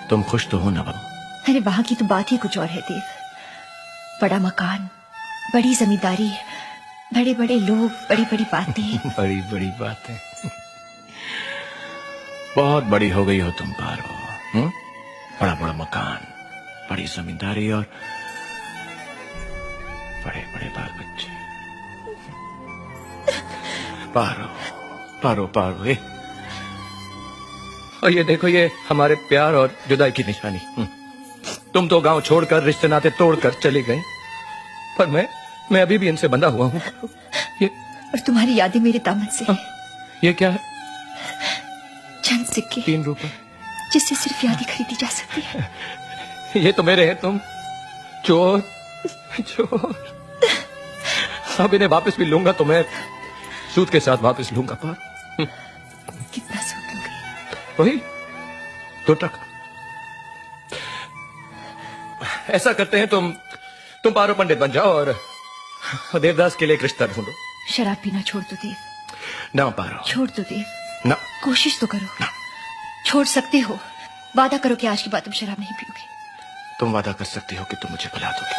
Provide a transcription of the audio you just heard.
तुम खुश तो हो ना बाबू? अरे वहां की तो बात ही कुछ और है देव। बड़ा मकान, बड़ी जमींदारी, बड़े बड़े लोग, बड़ी बड़ी बातें। बड़ी बड़ी बातें। बहुत बड़ी हो गई हो तुम पारो। बड़ा बड़ा मकान, बड़ी जमींदारी और बड़े बड़े बाल बच्चे। पारो पारो पारो ए। और ये देखो, ये हमारे प्यार और जुदाई की निशानी। तुम तो गांव छोड़कर, रिश्ते नाते तोड़कर चले गए, पर मैं अभी भी इनसे बंधा हुआ हूँ। ये और तुम्हारी यादें मेरे दामन से है। ये क्या है? चंद सिक्के, 3 रुपए, जिससे सिर्फ यादें खरीदी जा सकती है। ये तो मेरे हैं। तुम चोर चोर। अब इन्हें वापस भी लूंगा तो मैं सूद के साथ वापस लूंगा। पर कितना सूद लोगे? वही 2 टका। ऐसा करते हैं, तुम पारो पंडित बन जाओ और देवदास के लिए एक रिश्ता ढूंढो। शराब पीना छोड़ दो देव। ना पारो, छोड़ दो देव। ना। कोशिश तो करो। ना। छोड़ सकते हो। वादा करो कि आज के बाद तुम शराब नहीं पियोगे। तुम वादा कर सकती हो कि तुम मुझे भुला दोगे?